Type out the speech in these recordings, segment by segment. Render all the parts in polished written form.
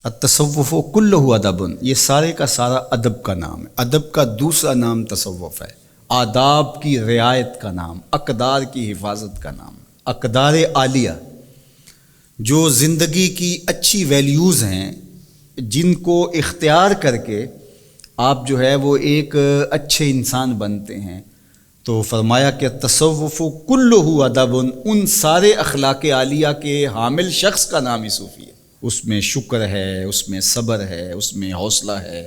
التصوف کلہ ادب، یہ سارے کا سارا ادب کا نام ہے۔ ادب کا دوسرا نام تصوف ہے، آداب کی رعایت کا نام، اقدار کی حفاظت کا نام، اقدار عالیہ جو زندگی کی اچھی ویلیوز ہیں جن کو اختیار کر کے آپ جو ہے وہ ایک اچھے انسان بنتے ہیں۔ تو فرمایا کہ تصوف کلہ ادب، ان سارے اخلاق عالیہ کے حامل شخص کا نام ہی صوفی ہے۔ اس میں شکر ہے، اس میں صبر ہے، اس میں حوصلہ ہے،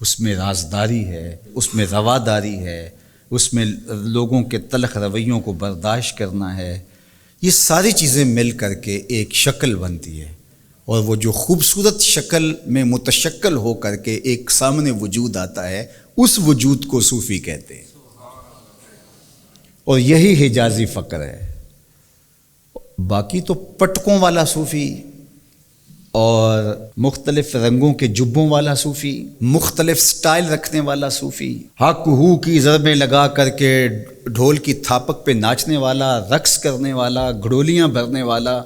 اس میں رازداری ہے، اس میں رواداری ہے، اس میں لوگوں کے تلخ رویوں کو برداشت کرنا ہے۔ یہ ساری چیزیں مل کر کے ایک شکل بنتی ہے، اور وہ جو خوبصورت شکل میں متشکل ہو کر کے ایک سامنے وجود آتا ہے، اس وجود کو صوفی کہتے ہیں، اور یہی حجازی فقر ہے۔ باقی تو پٹکوں والا صوفی اور مختلف رنگوں کے جبوں والا صوفی، مختلف سٹائل رکھنے والا صوفی، حق ہو کی ضربیں لگا کر کے ڈھول کی تھاپک پہ ناچنے والا، رقص کرنے والا، گھڑولیاں بھرنے والا،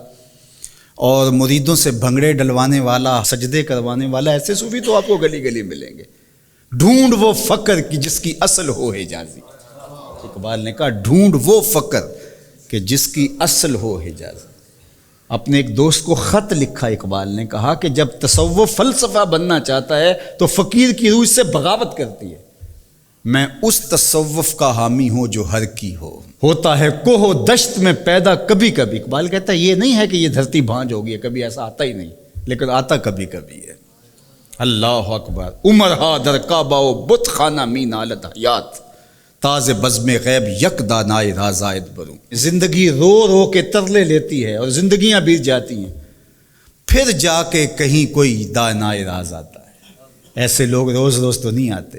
اور مریدوں سے بھنگڑے ڈلوانے والا، سجدے کروانے والا، ایسے صوفی تو آپ کو گلی گلی ملیں گے۔ ڈھونڈ وہ فقر کی جس کی اصل ہو حجازی، اقبال نے کہا ڈھونڈ وہ فقر کہ جس کی اصل ہو حجازی۔ اپنے ایک دوست کو خط لکھا اقبال نے، کہا کہ جب تصوف فلسفہ بننا چاہتا ہے تو فقیر کی روح سے بغاوت کرتی ہے۔ میں اس تصوف کا حامی ہوں جو ہر کی ہو، ہوتا ہے کوہ و دشت میں پیدا کبھی کبھی۔ اقبال کہتا ہے یہ نہیں ہے کہ یہ دھرتی بھانج ہوگی، کبھی ایسا آتا ہی نہیں، لیکن آتا کبھی کبھی ہے۔ اللہ اکبر۔ عمر ہا در کعبہ و بت خانہ می نالت حیات، تاز بزم غیب یک دانائے رازائد بروں۔ زندگی رو رو کے ترلے لیتی ہے اور زندگیاں بیت جاتی ہیں، پھر جا کے کہیں کوئی دانائے راز آتا ہے۔ ایسے لوگ روز روز تو نہیں آتے۔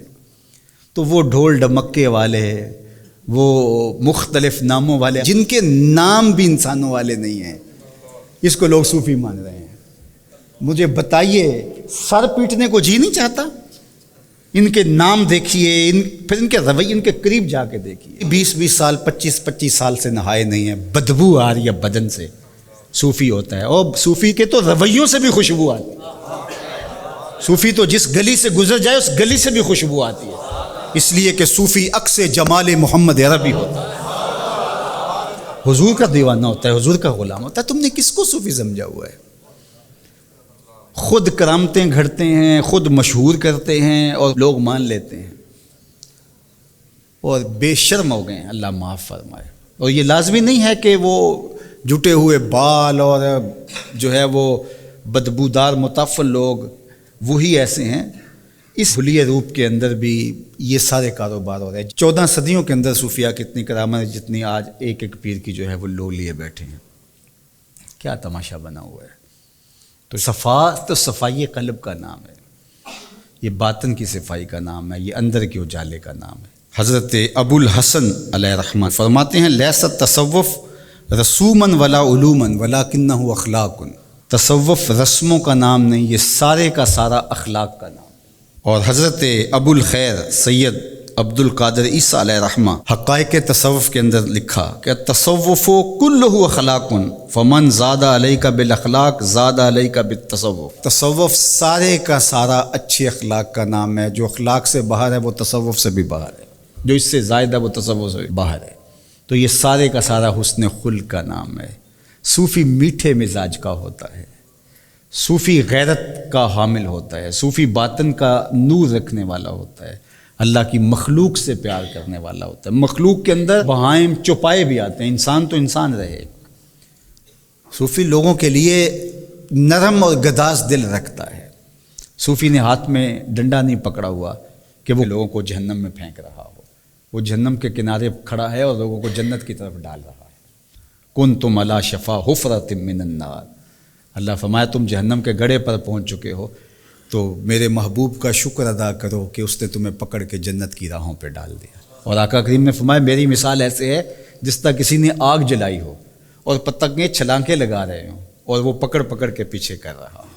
تو وہ ڈھول ڈمکے والے، وہ مختلف ناموں والے جن کے نام بھی انسانوں والے نہیں ہیں، اس کو لوگ صوفی مان رہے ہیں۔ مجھے بتائیے، سر پیٹنے کو جی نہیں چاہتا؟ ان کے نام دیکھیے، پھر ان کے رویے، ان کے قریب جا کے دیکھیے۔ 20 سال 25 سال سے نہائے نہیں ہیں، بدبو آ رہی ہے بدن سے، صوفی ہوتا ہے۔ اور صوفی کے تو رویوں سے بھی خوشبو آتی ہے۔ صوفی تو جس گلی سے گزر جائے اس گلی سے بھی خوشبو آتی ہے، اس لیے کہ صوفی عکس جمال محمد عربی ہوتا ہے، حضور کا دیوانہ ہوتا ہے، حضور کا غلام ہوتا ہے۔ تم نے کس کو صوفی سمجھا ہوا ہے؟ خود کرامتیں گھڑتے ہیں، خود مشہور کرتے ہیں اور لوگ مان لیتے ہیں، اور بے شرم ہو گئے ہیں، اللہ معاف فرمائے۔ اور یہ لازمی نہیں ہے کہ وہ جھٹے ہوئے بال اور جو ہے وہ بدبودار متعفن لوگ وہی ایسے ہیں۔ اس حلیہ روپ کے اندر بھی یہ سارے کاروبار ہو رہے ہیں۔ 14 صدیوں کے اندر صوفیاء کی اتنی کرامت ہے جتنی آج ایک ایک پیر کی جو ہے وہ لو لیے بیٹھے ہیں۔ کیا تماشا بنا ہوا ہے! تو صفات تو صفائی قلب کا نام ہے، یہ باطن کی صفائی کا نام ہے، یہ اندر کے اجالے کا نام ہے۔ حضرت ابو الحسن علیہ رحمہ فرماتے ہیں لیست تصوف رسوماً ولا علوماً ولکنہ اخلاق۔ تصوف رسموں کا نام نہیں، یہ سارے کا سارا اخلاق کا نام ہے۔ اور حضرت ابو الخیر سید عبد القادر عیسیٰ علیہ رحمہ حقائق تصوف کے اندر لکھا کہ تصوف کلہ اخلاق فمن زاد علیک بالاخلاق زاد علیک بالتصوف۔ تصوف سارے کا سارا اچھے اخلاق کا نام ہے، جو اخلاق سے باہر ہے وہ تصوف سے بھی باہر ہے، جو اس سے زائد ہے وہ تصوف سے باہر ہے۔ تو یہ سارے کا سارا حسن خلق کا نام ہے۔ صوفی میٹھے مزاج کا ہوتا ہے، صوفی غیرت کا حامل ہوتا ہے، صوفی باطن کا نور رکھنے والا ہوتا ہے، اللہ کی مخلوق سے پیار کرنے والا ہوتا ہے۔ مخلوق کے اندر بہائم چوپائے بھی آتے ہیں، انسان تو انسان رہے۔ صوفی لوگوں کے لیے نرم اور گداز دل رکھتا ہے۔ صوفی نے ہاتھ میں ڈنڈا نہیں پکڑا ہوا کہ وہ لوگوں کو جہنم میں پھینک رہا ہو، وہ جہنم کے کنارے کھڑا ہے اور لوگوں کو جنت کی طرف ڈال رہا ہے۔ کنتم علی شفا حفرۃ من النار، اللہ فرمایا تم جہنم کے گڑھے پر پہنچ چکے ہو، تو میرے محبوب کا شکر ادا کرو کہ اس نے تمہیں پکڑ کے جنت کی راہوں پہ ڈال دیا۔ اور آقا کریم نے فرمایا میری مثال ایسے ہے جس طرح کسی نے آگ جلائی ہو اور پتنگیں چھلانگیں لگا رہے ہوں اور وہ پکڑ پکڑ کے پیچھے کر رہا ہو۔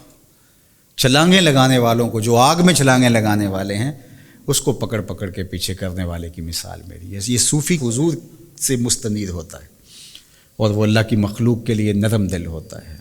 چھلانگیں لگانے والوں کو، جو آگ میں چھلانگیں لگانے والے ہیں، اس کو پکڑ پکڑ کے پیچھے کرنے والے کی مثال میری ہے۔ یہ صوفی حضور سے مستنیر ہوتا ہے، اور وہ اللہ کی مخلوق کے لیے نرم دل ہوتا ہے۔